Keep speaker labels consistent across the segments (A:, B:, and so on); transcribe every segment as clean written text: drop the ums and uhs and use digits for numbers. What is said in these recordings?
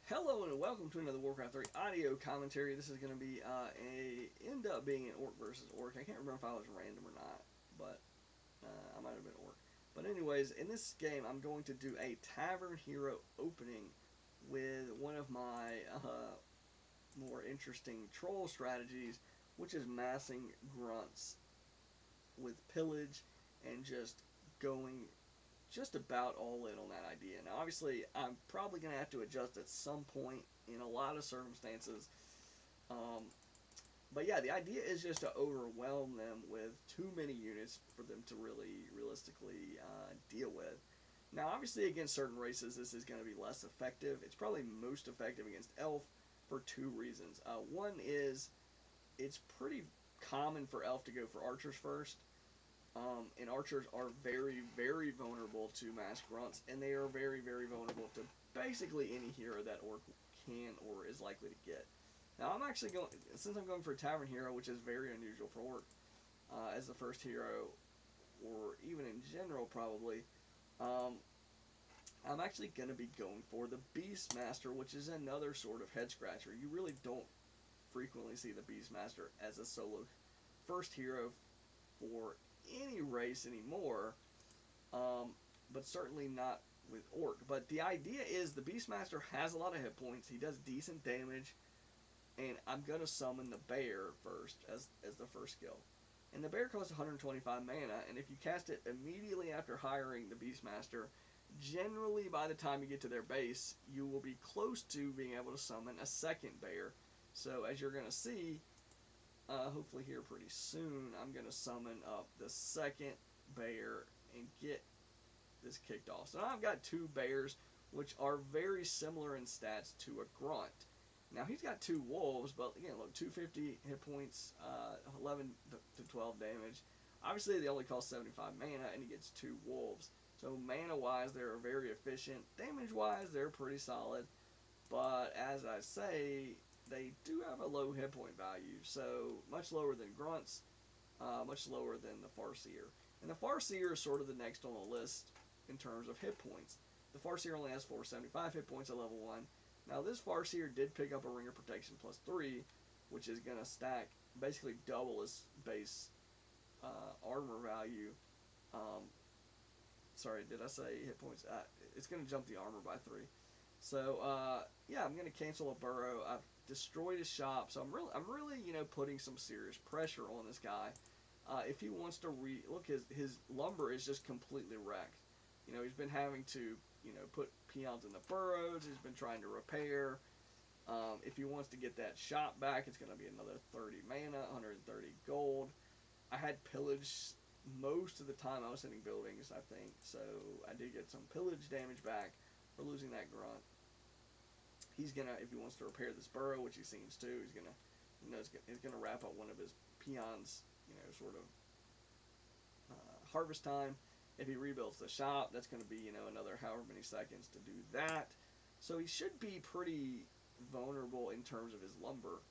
A: Hello and welcome to another Warcraft 3 audio commentary. This is going to be end up being an orc versus orc. I can't remember if I was random or not, but I might have been orc. But anyways, in this game, I'm going to do a tavern hero opening with one of my more interesting troll strategies, which is massing grunts with pillage and just going just about all in on that idea. Now, obviously, I'm probably going to have to adjust at some point in a lot of circumstances. Um, but yeah, the idea is just to overwhelm them with too many units for them to really realistically deal with. Now, obviously, against certain races, this is going to be less effective. It's probably most effective against elf for two reasons. One is it's pretty common for elf to go for archers first. And archers are very, very vulnerable to mass grunts, and they are very, very vulnerable to basically any hero that orc can or is likely to get. Now, I'm actually going, since I'm going for a tavern hero, which is very unusual for orc, as the first hero, or even in general probably, um, I'm actually going to be going for the Beastmaster, which is another sort of head scratcher. You really don't frequently see the Beastmaster as a solo first hero for any race anymore, but certainly not with orc. But the idea is the Beastmaster has a lot of hit points. He does decent damage, and I'm gonna summon the bear first as the first skill. And the bear costs 125 mana, and if you cast it immediately after hiring the Beastmaster, generally by the time you get to their base, you will be close to being able to summon a second bear. So as you're gonna see, hopefully here pretty soon, I'm going to summon up the second bear and get this kicked off. So now I've got two bears, which are very similar in stats to a grunt. Now he's got two wolves, but again, look, 250 hit points, 11 to 12 damage. Obviously, they only cost 75 mana, and he gets two wolves. So mana-wise, they're very efficient. Damage-wise, they're pretty solid. But as I say, they do have a low hit point value, so much lower than grunts, much lower than the Farseer. And the Farseer is sort of the next on the list in terms of hit points. The Farseer only has 475 hit points at level 1. Now this Farseer did pick up a Ring of Protection plus 3, which is going to stack basically double his base armor value. Sorry, did I say hit points? It's going to jump the armor by 3. So yeah, I'm going to cancel a burrow. I've destroyed his shop, so I'm really putting some serious pressure on this guy. If he wants to look, his lumber is just completely wrecked. He's been having to put peons in the burrows. He's been trying to repair. If he wants to get that shop back, it's going to be another 30 mana, 130 gold. I had pillage most of the time I was hitting buildings, I think, so I did get some pillage damage back for losing that grunt. He's gonna, if he wants to repair this burrow, which he seems to, he's gonna, he's gonna wrap up one of his peons, sort of harvest time. If he rebuilds the shop, that's gonna be, another however many seconds to do that. So he should be pretty vulnerable in terms of his lumber.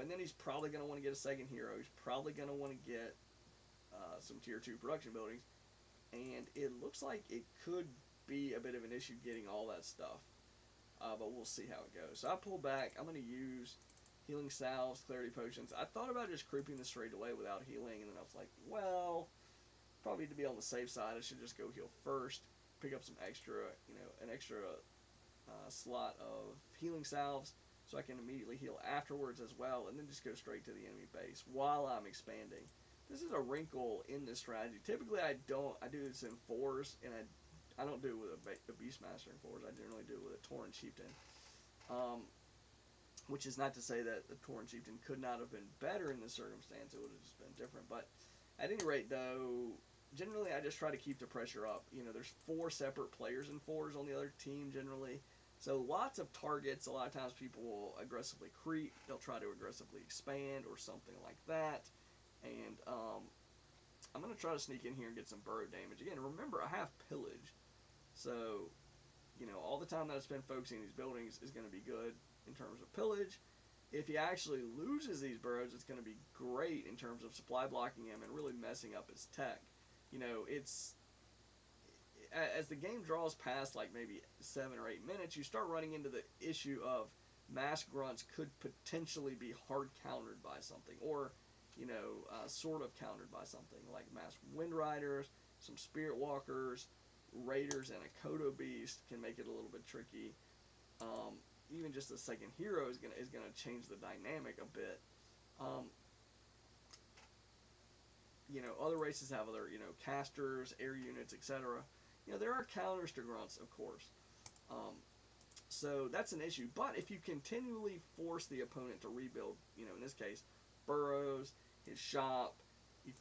A: And then he's probably gonna want to get a second hero. He's probably gonna want to get some tier 2 production buildings, and it looks like it could be a bit of an issue getting all that stuff, but we'll see how it goes. So I pull back. I'm going to use healing salves, clarity potions. I thought about just creeping this straight away without healing, and then I was like, well, probably to be on the safe side, I should just go heal first, pick up some extra, an extra slot of healing salves, so I can immediately heal afterwards as well, and then just go straight to the enemy base while I'm expanding. This is a wrinkle in this strategy. Typically, I do this in 4s, and I don't do it with a Beastmaster in 4s. I generally do it with a Tauren Chieftain. Which is not to say that the Tauren Chieftain could not have been better in this circumstance. It would have just been different. But at any rate, though, generally I just try to keep the pressure up. There's 4 separate players in 4s on the other team generally. So lots of targets. A lot of times people will aggressively creep. They'll try to aggressively expand or something like that. And I'm going to try to sneak in here and get some burrow damage. Again, remember, I have pillage. So, all the time that I spend focusing these buildings is going to be good in terms of pillage. If he actually loses these burrows, it's going to be great in terms of supply blocking him and really messing up his tech. as the game draws past like maybe 7 or 8 minutes, you start running into the issue of mass grunts could potentially be hard countered by something, or sort of countered by something like mass wind riders, some spirit walkers, raiders, and a Kodo beast can make it a little bit tricky. Even just the second hero is gonna change the dynamic a bit. Um, Other races have other casters, air units, etc. There are counters to grunts, of course. Um, so that's an issue. But if you continually force the opponent to rebuild, in this case, burrows, his shop, you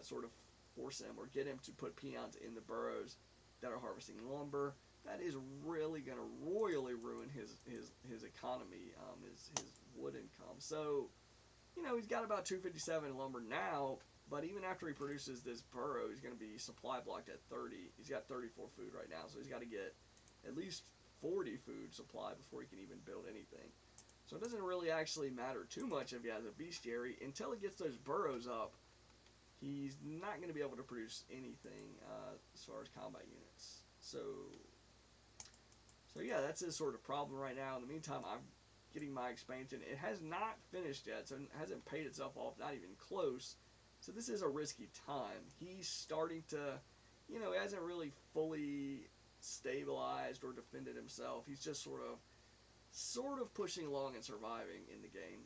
A: sort of force him or get him to put peons in the burrows that are harvesting lumber. That is really going to royally ruin his economy, his wood income. So, he's got about 257 lumber now, but even after he produces this burrow, he's going to be supply blocked at 30. He's got 34 food right now, so he's got to get at least 40 food supply before he can even build anything. So it doesn't really actually matter too much if he has a bestiary. Until he gets those burrows up, he's not going to be able to produce anything as far as combat units. So yeah, that's his sort of problem right now. In the meantime, I'm getting my expansion. It has not finished yet, so it hasn't paid itself off, not even close. So this is a risky time. He's starting to, he hasn't really fully stabilized or defended himself. He's just sort of pushing along and surviving in the game.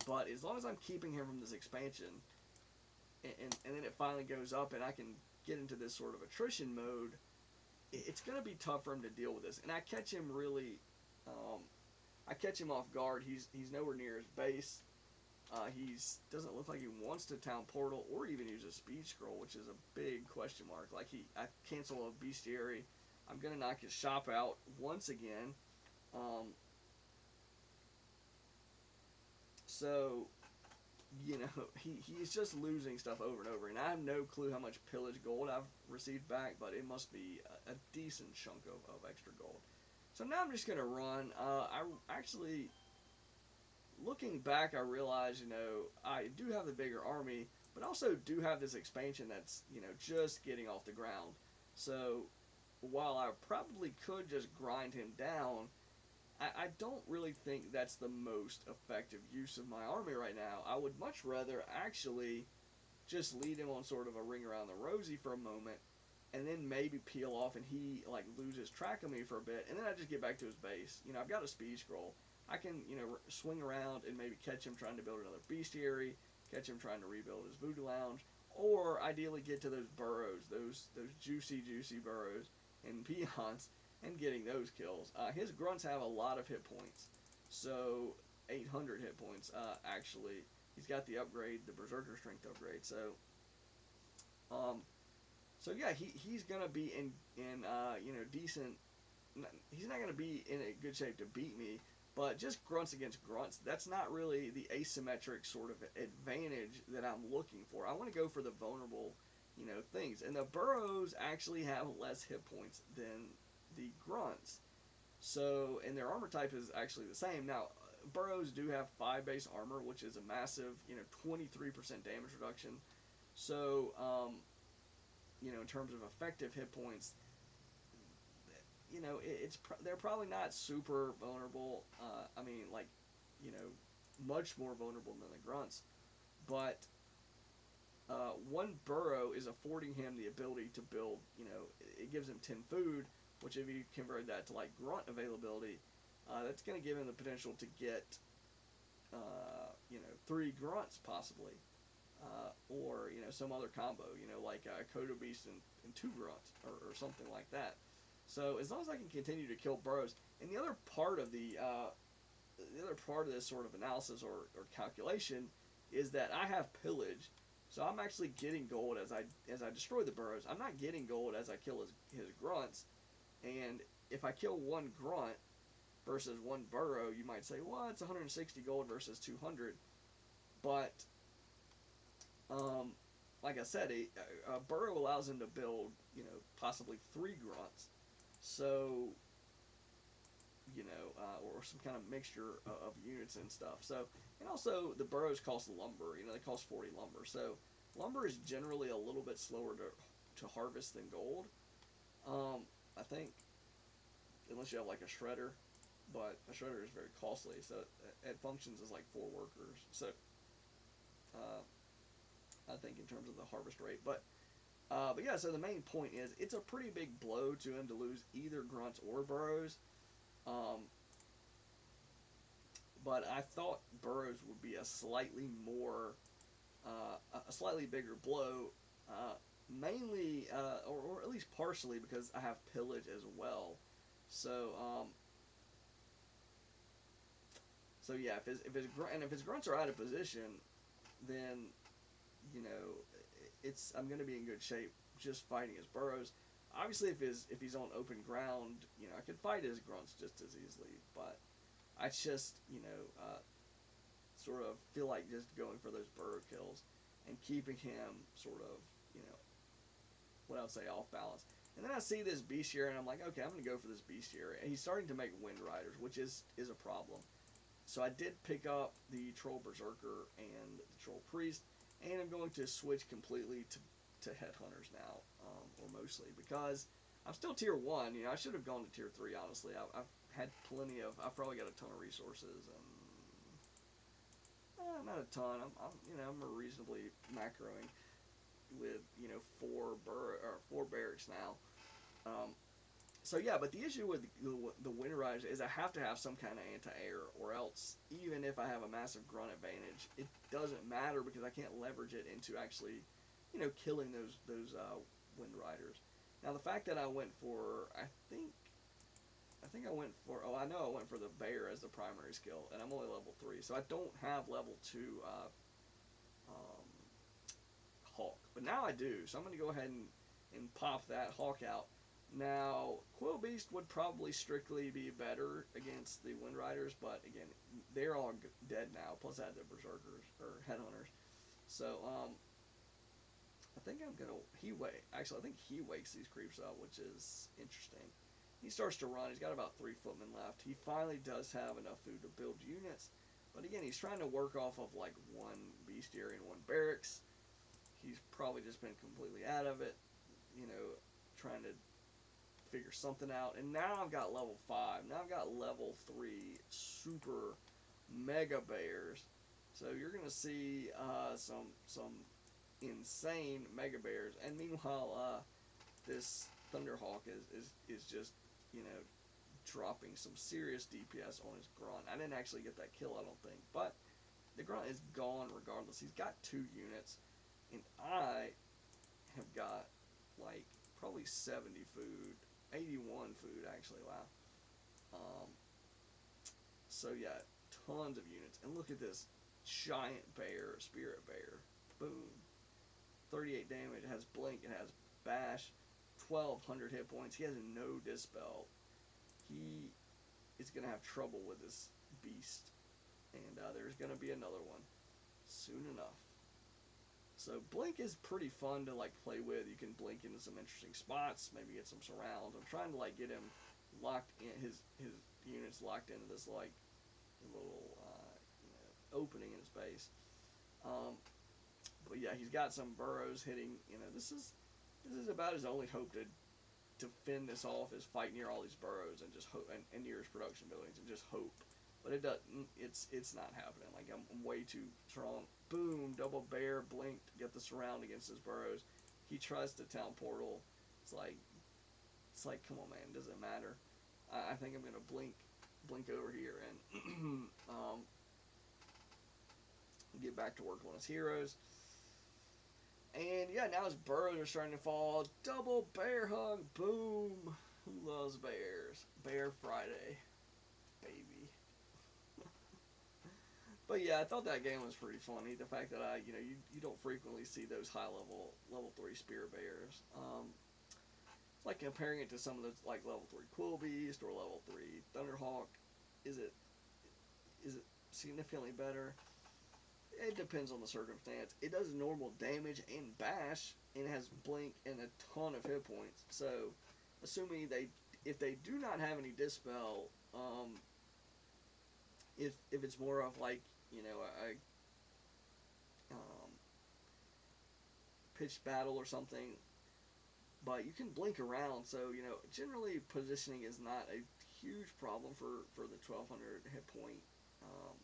A: But as long as I'm keeping him from this expansion, and then it finally goes up and I can get into this sort of attrition mode, it's going to be tough for him to deal with this. And I catch him off guard. He's nowhere near his base. He doesn't look like he wants to town portal or even use a speed scroll, which is a big question mark. Like I cancel a bestiary. I'm gonna knock his shop out once again. So he's just losing stuff over and over, and I have no clue how much pillage gold I've received back, but it must be a decent chunk of extra gold. So now I'm just gonna run. I actually, looking back, I realize I do have the bigger army, but also do have this expansion that's just getting off the ground. So while I probably could just grind him down, I don't really think that's the most effective use of my army right now. I would much rather actually just lead him on sort of a ring around the rosy for a moment, and then maybe peel off and he loses track of me for a bit, and then I just get back to his base. I've got a speed scroll. I can swing around and maybe catch him trying to build another bestiary, catch him trying to rebuild his voodoo lounge, or ideally get to those burrows, those juicy burrows and peons, and getting those kills. His grunts have a lot of hit points, so 800 hit points actually. He's got the upgrade, the Berserker Strength upgrade. So yeah, he's gonna be in decent. He's not gonna be in a good shape to beat me, but just grunts against grunts, that's not really the asymmetric sort of advantage that I'm looking for. I want to go for the vulnerable, things, and the burrows actually have less hit points than the grunts. So, and their armor type is actually the same. Now, burrows do have 5 base armor, which is a massive, 23% damage reduction. So, in terms of effective hit points, they're probably not super vulnerable. I mean, much more vulnerable than the grunts. But one burrow is affording him the ability to build. It gives him 10 food, which if you convert that to grunt availability, that's going to give him the potential to get 3 grunts possibly. Or some other combo, like Kodo Beast and 2 grunts or something like that. So as long as I can continue to kill burrows, and the other part of this sort of analysis or calculation is that I have pillage, so I'm actually getting gold as I destroy the burrows. I'm not getting gold as I kill his grunts, and if I kill 1 grunt versus 1 burrow, you might say, well, it's 160 gold versus 200, but like I said, a burrow allows him to build, possibly 3 grunts. So, or some kind of mixture of units and stuff. So, and also the burrows cost lumber. They cost 40 lumber. So, lumber is generally a little bit slower to harvest than gold. unless you have like a shredder, but a shredder is very costly, so it functions as like 4 workers. So uh, I think in terms of the harvest rate, but yeah. So the main point is it's a pretty big blow to him to lose either grunts or burrows. Um, but I thought burrows would be a slightly more a slightly bigger blow, uh, mainly or at least partially because I have pillage as well. So so yeah, if his grunts are out of position, then you know it's I'm going to be in good shape just fighting his burrows. Obviously, if he's on open ground, you know I could fight his grunts just as easily. But I just sort of feel like just going for those burrow kills and keeping him sort of you know what I would say off balance. And then I see this bestiary and I'm like, okay, I'm going to go for this bestiary. And he's starting to make wind riders, which is a problem. So I did pick up the Troll Berserker and the Troll Priest, and I'm going to switch completely to Headhunters now, or mostly, because I'm still tier 1. You know, I should have gone to tier 3, honestly. I've had plenty of, I've probably got a ton of resources, and not a ton. I'm reasonably macroing with, you know, 4 barracks now. So yeah, but the issue with the Wind Riders is I have to have some kind of anti-air, or else even if I have a massive grunt advantage, it doesn't matter because I can't leverage it into actually, you know, killing those Wind Riders. Now the fact that I went for, I think I went for, oh I know I went for the bear as the primary skill, and I'm only level 3, so I don't have level 2 um, Hawk, but now I do, so I'm going to go ahead and pop that Hawk out. Now, Quill Beast would probably strictly be better against the Wind Riders, but again, they're all dead now. Plus, I had the Berserkers or Headhunters. So, I think I'm gonna Actually, I think he wakes these creeps up, which is interesting. He starts to run. He's got about 3 footmen left. He finally does have enough food to build units, but again, he's trying to work off of like 1 bestiary and 1 barracks. He's probably just been completely out of it, you know, trying to figure something out. And now I've got level 5. Now I've got level 3 super mega bears. So you're gonna see some insane mega bears. And meanwhile, this Thunderhawk is just, you know, dropping some serious DPS on his grunt. I didn't actually get that kill, I don't think, but the grunt is gone regardless. He's got 2 units, and I have got like probably 70 food, 81 food actually. Wow. Um, so yeah, tons of units. And look at this giant bear, spirit bear. Boom. 38 damage. It has blink. It has bash. 1,200 hit points. He has no dispel. He is gonna have trouble with this beast, and there's gonna be another one soon enough. So blink is pretty fun to like play with. You can blink into some interesting spots, maybe get some surrounds. I'm trying to like get him locked in, his units locked into this like little you know, opening in his base. Um, but yeah, he's got some burrows hitting. You know, this is about his only hope to fend this off, is fight near all these burrows and just hope, and near his production buildings, and just hope. But it doesn't. It's not happening. Like I'm way too strong. Boom! Double bear blinked. Get the surround against his burrows. He tries to town portal. It's like come on, man. Does it matter? I think I'm gonna blink over here and get back to work on his heroes. And yeah, now his burrows are starting to fall. Double bear hug. Boom! Who loves bears? Bear Friday, baby. But yeah, I thought that game was pretty funny. The fact that you don't frequently see those high level 3 spear bears. It's like comparing it to some of those like level 3 Quill Beast or level 3 Thunderhawk. Is it significantly better? It depends on the circumstance. It does normal damage and bash, and has blink and a ton of hit points. So, assuming if they do not have any dispel, if it's more of like a pitched battle or something, but you can blink around. So generally positioning is not a huge problem for the 1200 hit point, um,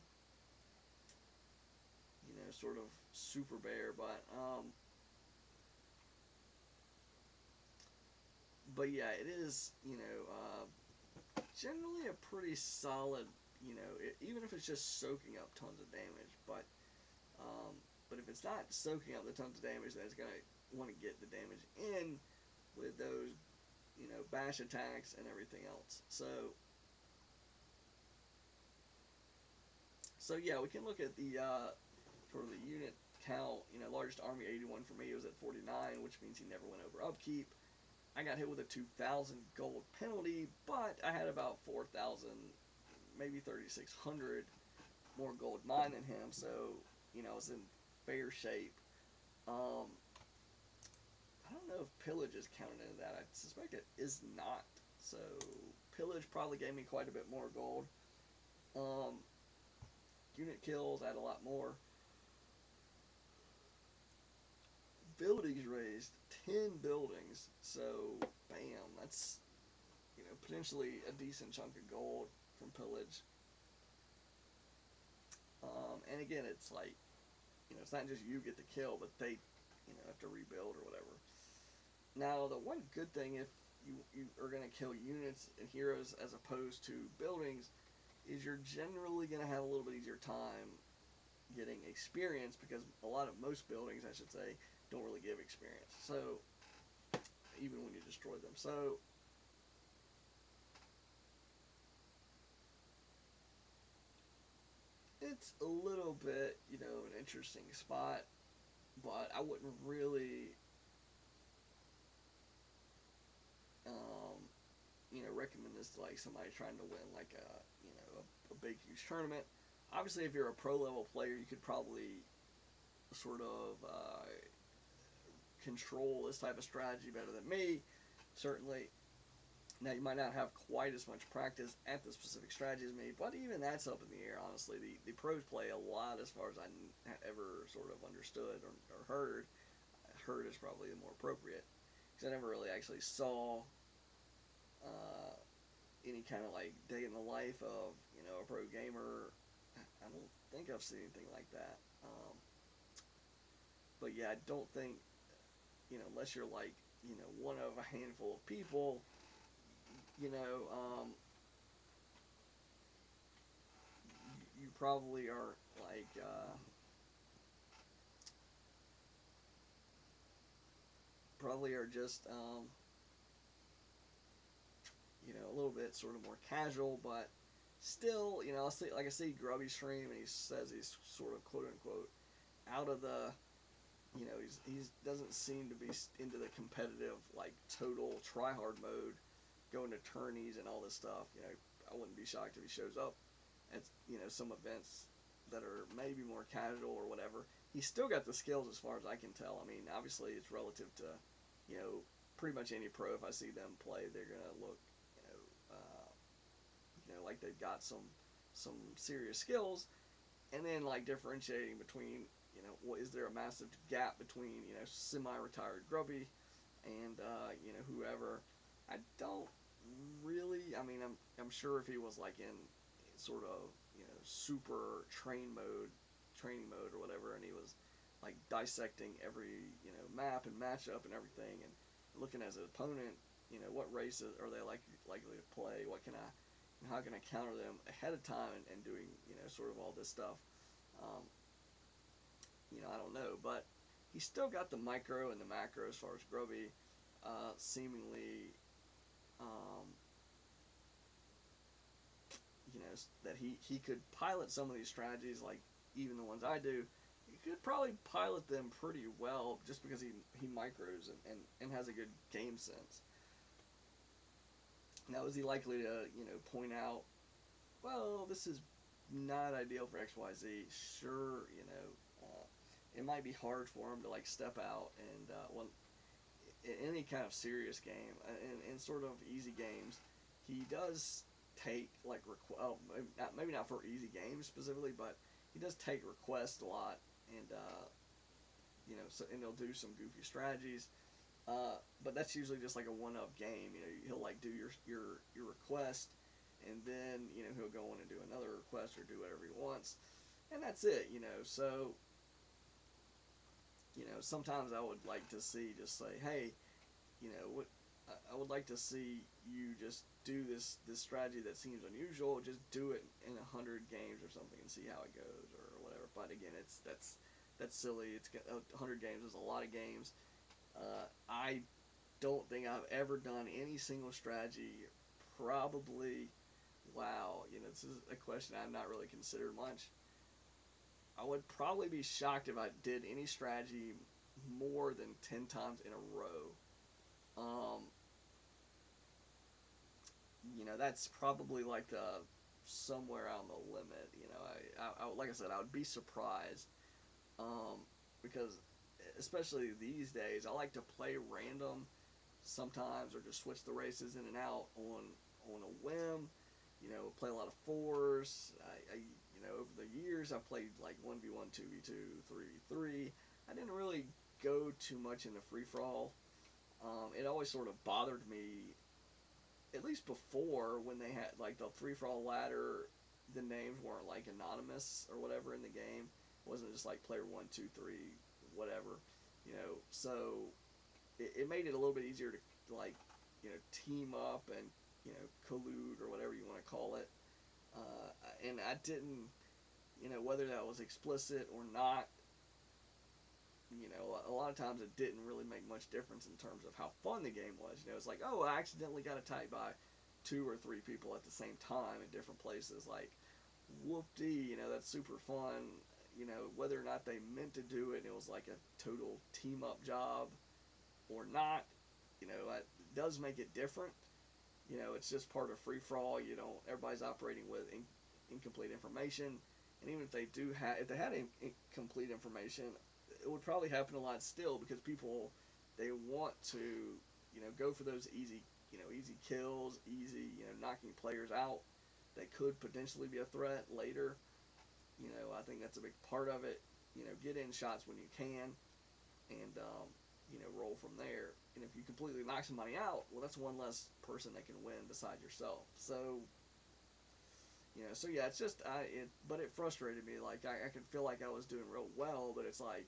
A: sort of super bear. But yeah, it is, generally a pretty solid, even if it's just soaking up tons of damage. Um, but if it's not soaking up the tons of damage, then it's gonna want to get the damage in with those, bash attacks and everything else. So yeah, we can look at the sort of the unit count. Largest army 81 for me was at 49, which means he never went over upkeep. I got hit with a 2,000 gold penalty, but I had about 4,000, maybe 3,600 more gold mine than him, so I was in fair shape. Um, I don't know if pillage is counted into that. I suspect it is not. So pillage probably gave me quite a bit more gold. Um, Unit kills, I had a lot more. Buildings raised, 10 buildings. So bam, that's potentially a decent chunk of gold from pillage. And again, it's like it's not just you get the kill, but they have to rebuild or whatever. Now, the one good thing if you are going to kill units and heroes as opposed to buildings is you're generally going to have a little bit easier time getting experience, because most buildings, I should say, don't really give experience. So even when you destroy them, so it's a little bit an interesting spot, but I wouldn't really um, recommend this to like somebody trying to win like a big huge tournament. Obviously, if you're a pro level player, you could probably sort of control this type of strategy better than me, certainly. Now, you might not have quite as much practice at the specific strategy as me, but even that's up in the air, honestly. The pros play a lot as far as I ever sort of understood or heard. Heard is probably the more appropriate, because I never really actually saw uh, any kind of like day in the life of a pro gamer. I don't think I've seen anything like that. But yeah, I don't think unless you're like one of a handful of people, you know um, you probably are like probably are just a little bit sort of more casual, but still, I see Grubby stream and he says he's sort of quote unquote out of the he's doesn't seem to be into the competitive like total try hard mode, going to tourneys and all this stuff. I wouldn't be shocked if he shows up at some events that are maybe more casual or whatever. He's still got the skills as far as I can tell. I mean, obviously it's relative to pretty much any pro. If I see them play, they're gonna look like they've got some serious skills, and then like differentiating between what is there a massive gap between semi-retired Grubby and whoever. I don't really. I mean, I'm sure if he was like in sort of super training mode or whatever, and he was like dissecting every map and matchup and everything, and looking as an opponent, what races are they likely to play? What can I how can I counter them ahead of time, and doing sort of all this stuff. Um, I don't know, but he's still got the micro and the macro as far as Grubby. Seemingly, um, that he could pilot some of these strategies, like even the ones I do. He could probably pilot them pretty well, just because he micros and has a good game sense. Now, is he likely to point out, well, this is not ideal for XYZ? Sure, it might be hard for him to like step out and in any kind of serious game, in sort of easy games, he does take like maybe not for easy games specifically, but he does take requests a lot, and and he'll do some goofy strategies. But that's usually just like a one-up game. He'll like do your request, and then he'll go on and do another request or do whatever he wants, and that's it. So sometimes I would like to see just say, hey, what I would like to see you just do this strategy that seems unusual. Just do it in 100 games or something and see how it goes or whatever. But again, that's silly. It's 100 games is a lot of games. I don't think I've ever done any single strategy. Probably, wow. This is a question I've not really considered much. I would probably be shocked if I did any strategy more than 10 times in a row. Um, that's probably like somewhere on the limit. Like I said, I would be surprised, um, because especially these days, I like to play random sometimes, or just switch the races in and out on a whim. Play a lot of fours. Over the years, I've played like 1v1, 2v2, 3v3. I didn't really go too much into free for all. It always sort of bothered me, at least before, when they had like the free for all ladder, the names weren't like anonymous or whatever in the game. It wasn't just like player 1, 2, 3, whatever. So it made it a little bit easier to like team up and collude or whatever you want to call it. And I didn't, whether that was explicit or not, a lot of times it didn't really make much difference in terms of how fun the game was. It's like, oh, I accidentally got attacked by 2 or 3 people at the same time in different places. Like, whoop-dee, that's super fun. Whether or not they meant to do it, and it was like a total team-up job or not, it does make it different. It's just part of free-for-all. Everybody's operating with incomplete information. And even if they if they had incomplete information, it would probably happen a lot still, because people, they want to go for those easy kills, easy knocking players out that could potentially be a threat later. I think that's a big part of it. Get in shots when you can, and roll from there. And if you completely knock somebody out, well, that's one less person that can win besides yourself. So yeah, it's just but it frustrated me. Like I could feel like I was doing real well, but it's like,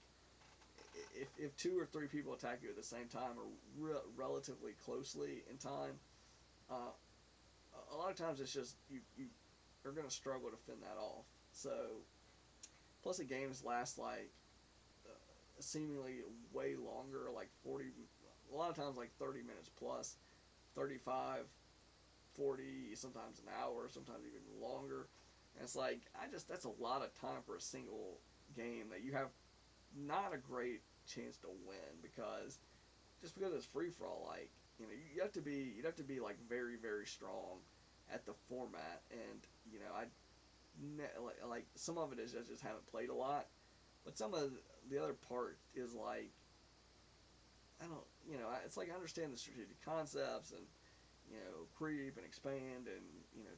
A: if 2 or 3 people attack you at the same time, or relatively closely in time, uh, a lot of times it's just you are going to struggle to fend that off. So plus the games last like seemingly way longer, like 40, a lot of times like 30 minutes plus, 35, 40, sometimes an hour, sometimes even longer. And it's like, that's a lot of time for a single game that you have not a great chance to win, because it's free for all. Like, you'd have to be like very, very strong at the format. And I like some of it is I just haven't played a lot, but some of the other part is like, I don't, it's like I understand the strategic concepts, and creep and expand, and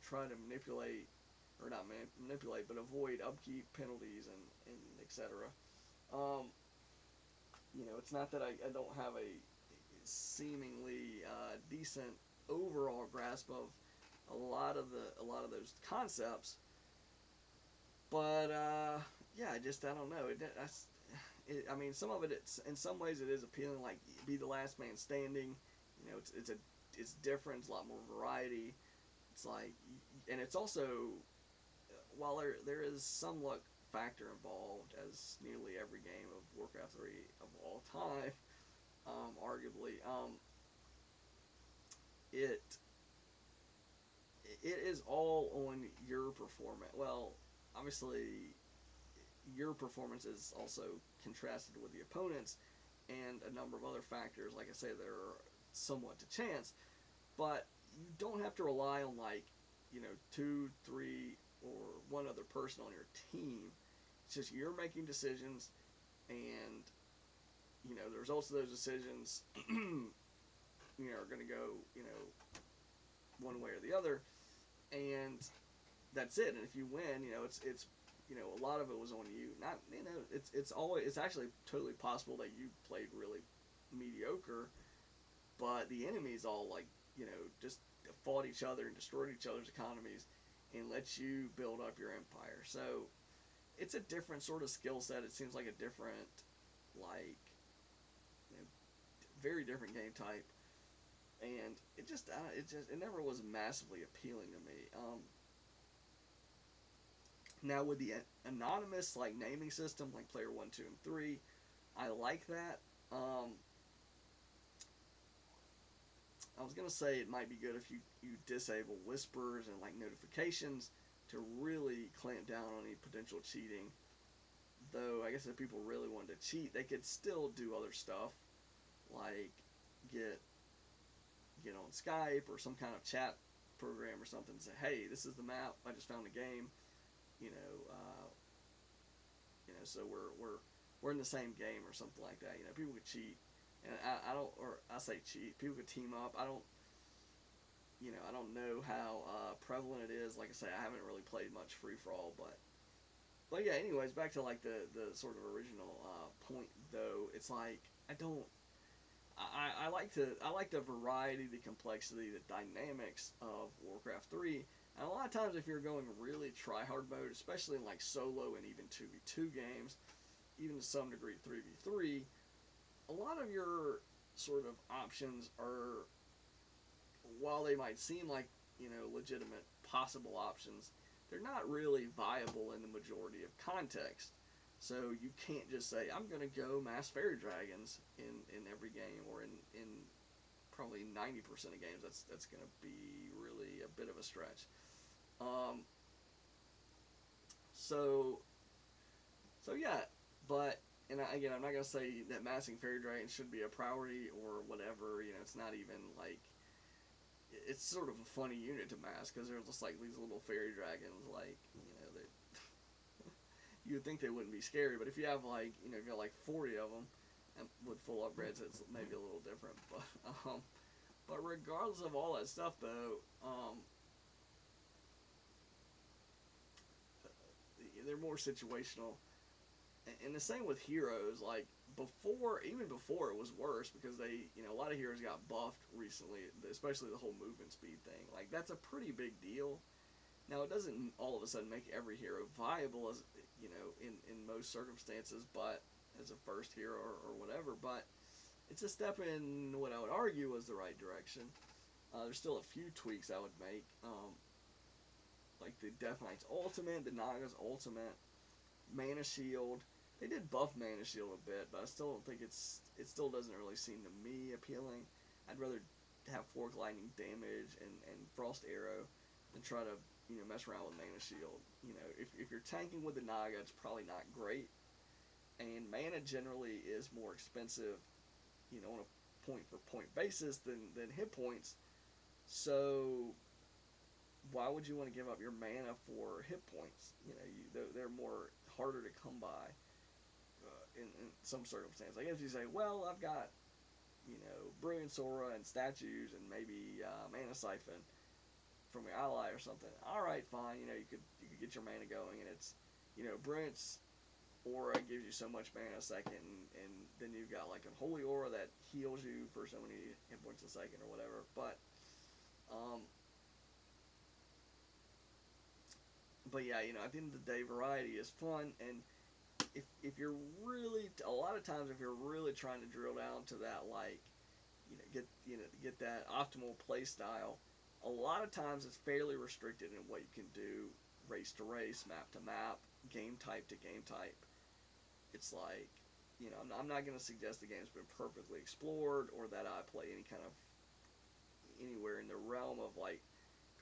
A: try to manipulate, or not manipulate, but avoid upkeep penalties, and etc. Um, it's not that I don't have a seemingly decent overall grasp of a lot of those concepts, but yeah, I don't know. I mean, some of it, it's in some ways it is appealing. Like, be the last man standing. It's different. It's a lot more variety. It's like, and it's also, while there is some luck factor involved, as nearly every game of Warcraft 3 of all time, arguably, it it is all on your performance. Well, obviously, your performance is also contrasted with the opponent's, and a number of other factors. Like I say, they're somewhat to chance, but you don't have to rely on like 2, 3, or one other person on your team. It's just you're making decisions, and the results of those decisions are going to go one way or the other, and that's it. And if you win, it's a lot of it was on you. Not it's actually totally possible that you played really mediocre, but the enemies all like just fought each other and destroyed each other's economies and let you build up your empire. So it's a different sort of skill set. It seems like a different, like, you know, very different game type, and it never was massively appealing to me. Now with the anonymous like naming system, like player 1, 2, and 3, I like that. I was gonna say it might be good if you disable whispers and like notifications to really clamp down on any potential cheating. Though I guess if people really wanted to cheat, they could still do other stuff, like get get on Skype or some kind of chat program or something and say, "Hey, this is the map. I just found a game. You know, so we're in the same game or something like that." People could cheat, and I don't, or I say cheat. People could team up. I don't know how prevalent it is. Like I say, I haven't really played much free for all, but yeah. Anyways, back to like the sort of original point though. It's like I don't. I like the variety, the complexity, the dynamics of Warcraft 3. And a lot of times, if you're going really try hard mode, especially in like solo and even 2v2 games, even to some degree 3v3, a lot of your sort of options are, while they might seem like legitimate possible options, they're not really viable in the majority of context. So you can't just say I'm gonna go mass fairy dragons in every game, or in probably 90% of games. That's gonna be really a bit of a stretch. Um, so so yeah, but and again, I'm not gonna say that massing fairy dragons should be a priority or whatever. It's not even like, it's sort of a funny unit to mass because they're just like these little fairy dragons, like they you would think they wouldn't be scary, but if you have like if you got like 40 of them and with full upgrades, it's maybe a little different. But regardless of all that stuff, though, they're more situational. And the same with heroes. Like even before it was worse because a lot of heroes got buffed recently, especially the whole movement speed thing. Like that's a pretty big deal. Now, it doesn't all of a sudden make every hero viable, as in most circumstances, but as a first hero or whatever. But it's a step in what I would argue was the right direction. There's still a few tweaks I would make, like the Death Knight's ultimate, the Naga's ultimate, Mana Shield. They did buff Mana Shield a bit, but I still don't think it still doesn't really seem to me appealing. I'd rather have Fork Lightning damage and Frost Arrow than try to mess around with Mana Shield. If you're tanking with the Naga, it's probably not great, and mana generally is more expensive, on a point for point basis than hit points. So why would you want to give up your mana for hit points? They're more harder to come by in some circumstances. I guess you say, well, I've got Brilliance Aura and statues and maybe Mana Siphon from your ally or something. All right, fine. You could get your mana going, and it's Brilliance Aura gives you so much mana a second, and then you've got like a Holy Aura that heals you for so many hit points a second or whatever. Um, but yeah, at the end of the day, variety is fun, and if you're really, a lot of times if you're really trying to drill down to that, like get that optimal play style, a lot of times it's fairly restricted in what you can do, race to race, map to map, game type to game type. It's like, I'm not going to suggest the game's been perfectly explored or that I play anywhere in the realm of like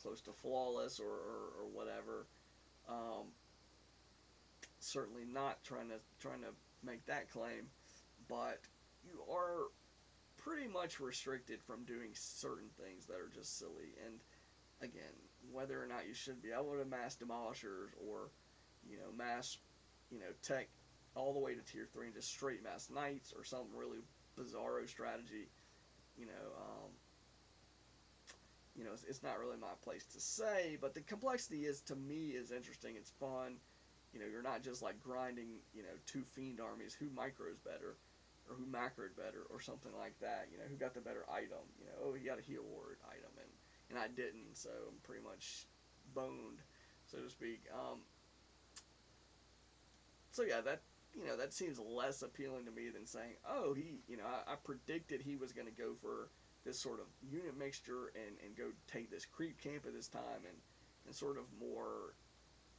A: close to flawless or whatever. Um, Certainly not trying to make that claim, but you are pretty much restricted from doing certain things that are just silly. And again, whether or not you should be able to mass demolishers or mass tech all the way to tier 3 and just straight mass knights or some really bizarro strategy, you know um, it's not really my place to say. But the complexity is, to me, is interesting. It's fun. You're not just like grinding two fiend armies, who micros better or who macroed better or something like that. Who got the better item. Oh, he got a heal ward item, and and I didn't, so I'm pretty much boned, so to speak. So yeah, that seems less appealing to me than saying, oh, I predicted he was going to go for this sort of unit mixture and go take this creep camp at this time and sort of more,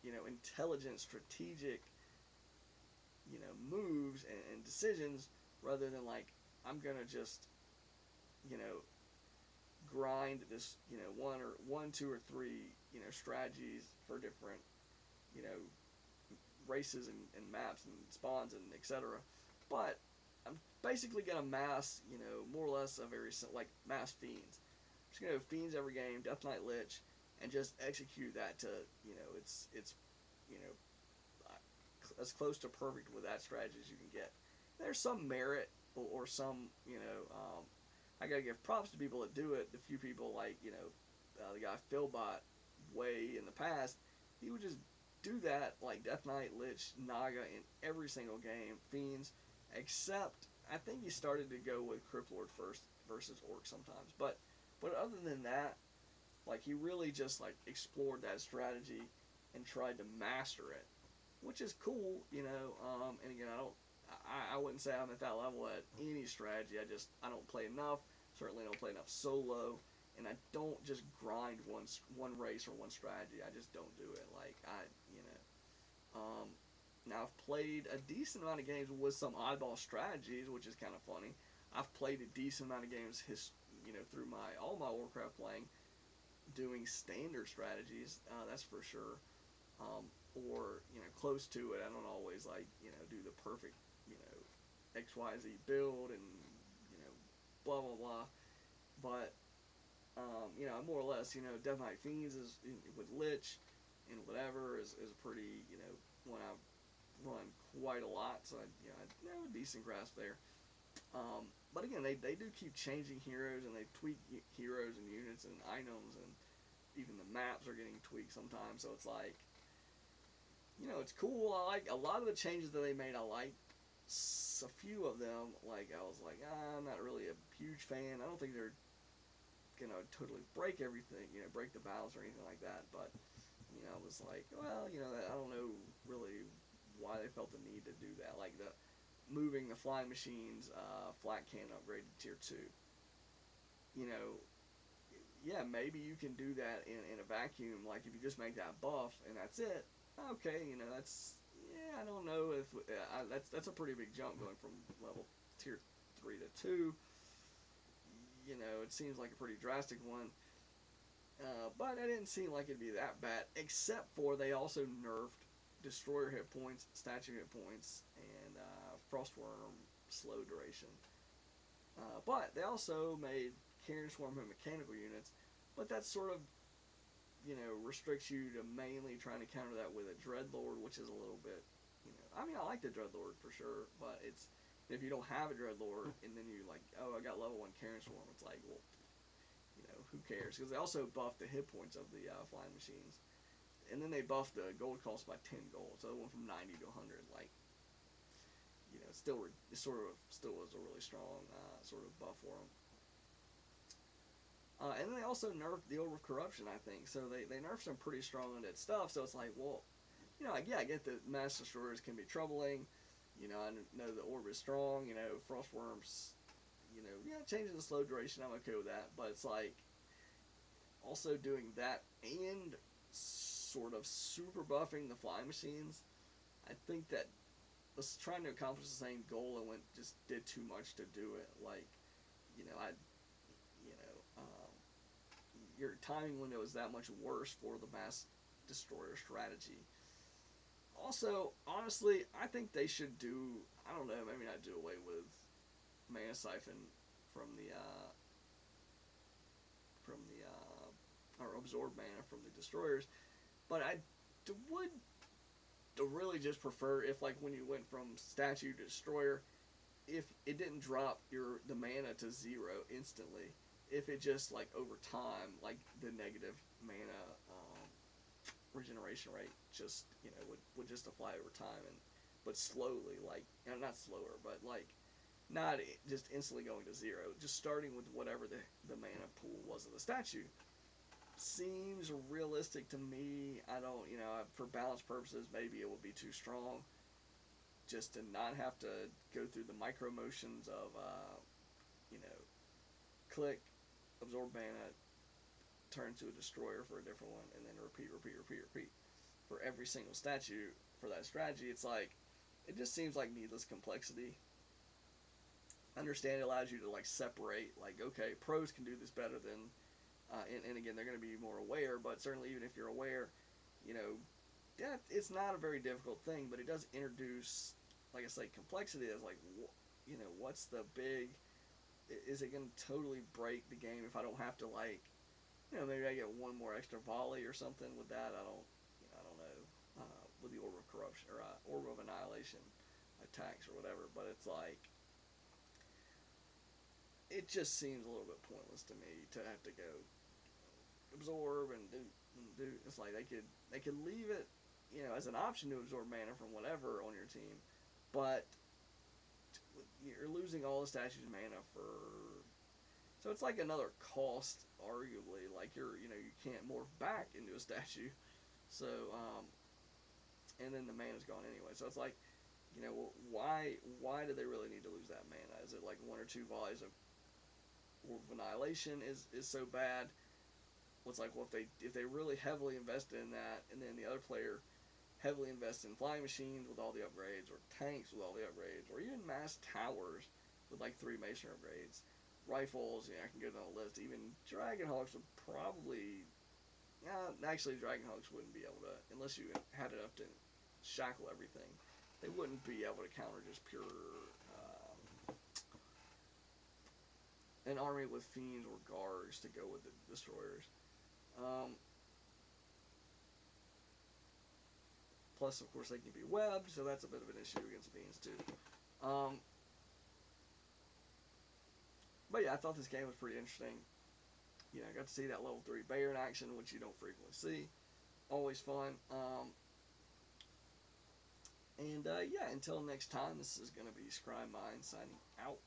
A: intelligent, strategic, moves and decisions rather than like I'm gonna just, you know, grind this, one, two, or three, strategies for different, you know, races and maps and spawns and etc. But I'm basically gonna mass, more or less a very like mass fiends. I'm just gonna have fiends every game, Death Knight Lich, and just execute that to, it's, you know, as close to perfect with that strategy as you can get. There's some merit or some, I gotta give props to people that do it. The few people like, the guy Philbot way in the past, he would just do that like Death Knight, Lich, Naga in every single game, Fiends, except I think he started to go with Crypt Lord first versus Orc sometimes. But other than that, like he really just like explored that strategy and tried to master it, which is cool, And again, I wouldn't say I'm at that level at any strategy. I don't play enough. Certainly don't play enough solo, and I don't just grind one race or one strategy. I just don't do it. Like now I've played a decent amount of games with some oddball strategies, which is kind of funny. I've played a decent amount of games, through all my Warcraft playing, doing standard strategies. That's for sure. Or close to it. I don't always like do the perfect XYZ build and blah blah blah. But more or less Death Knight Fiends is with Lich and whatever is a pretty one I've run quite a lot. So I have a decent grasp there. But again, they do keep changing heroes and they tweak heroes and units and items and even the maps are getting tweaked sometimes. So it's like it's cool. I like a lot of the changes that they made. I like a few of them. Like I was like, I'm not really a huge fan. I don't think they're gonna totally break everything, break the balance or anything like that. But I was like, well, I don't know really why they felt the need to do that. Like the moving the flying machines, flat cannon upgrade to tier 2. Yeah, maybe you can do that in a vacuum. Like if you just make that buff and that's it. Okay, that's I don't know if that's a pretty big jump going from level tier 3 to 2. It seems like a pretty drastic one. But it didn't seem like it'd be that bad, except for they also nerfed Destroyer hit points, Statue hit points, and Frostworm slow duration. But they also made Carrion Swarm and mechanical units, but that sort of, restricts you to mainly trying to counter that with a Dreadlord, which is a little bit, I mean, I like the Dreadlord for sure, but it's, if you don't have a Dreadlord, and then you like, oh, I got level 1 Carrion Swarm, it's like, well, who cares? Because they also buffed the hit points of the flying machines. And then they buffed the gold cost by 10 gold, so it went from 90 to 100. Like, it still was a really strong sort of buff for them. And then they also nerfed the Orb of Corruption, I think. So they nerfed some pretty strong undead stuff. So it's like, well, I get that Mass Destroyers can be troubling. I know the Orb is strong. Frostworms, changing the slow duration, I'm okay with that. But it's like, also doing that and sort of super buffing the flying machines, I think that was trying to accomplish the same goal and just did too much to do it. Like, I, you know, um, your timing window is that much worse for the mass destroyer strategy. Also, honestly, I think they should do, I don't know, maybe not do away with Mana Siphon from the or absorb mana from the destroyers, but I would really just prefer if, like, when you went from statue to destroyer, if it didn't drop the mana to 0 instantly, if it just, like, over time, like the negative mana regeneration rate just would just apply over time, but slowly, like, not slower, but like not just instantly going to 0, just starting with whatever the mana pool was of the statue. seems realistic to me. I don't, for balance purposes, maybe it would be too strong just to not have to go through the micro motions of, you know, click, absorb mana, turn to a destroyer for a different one, and then repeat for every single statue for that strategy. It's like, it just seems like needless complexity. Understand it allows you to like separate, like, okay, pros can do this better than, and again, they're going to be more aware, but certainly even if you're aware, you know, yeah, it's not a very difficult thing, but it does introduce, like I say, complexity as like, what's the big, is it going to totally break the game if I don't have to, like, maybe I get one more extra volley or something with that. I don't know, with the Orb of Corruption or Orb of Annihilation attacks or whatever. But it's like, it just seems a little bit pointless to me to have to go absorb and do. It's like they could leave it, as an option to absorb mana from whatever on your team, but you're losing all the statues mana for. So it's like another cost, arguably. Like you can't morph back into a statue. So, and then the mana's gone anyway. So it's like, why do they really need to lose that mana? Is it like one or two volleys of Orb of Annihilation is so bad? What's like, well, if they really heavily invested in that, and then the other player heavily invested in flying machines with all the upgrades, or tanks with all the upgrades, or even mass towers with like 3 Mason upgrades, rifles, I can go down the list. Even Dragonhawks would probably, actually Dragonhawks wouldn't be able to, unless you had enough to shackle everything. They wouldn't be able to counter just pure an army with fiends or guards to go with the destroyers. Plus, of course, they can be webbed, so that's a bit of an issue against fiends too. But yeah, I thought this game was pretty interesting. I got to see that level 3 bear in action, which you don't frequently see. Always fun. And yeah, until next time, this is going to be ScryMind signing out.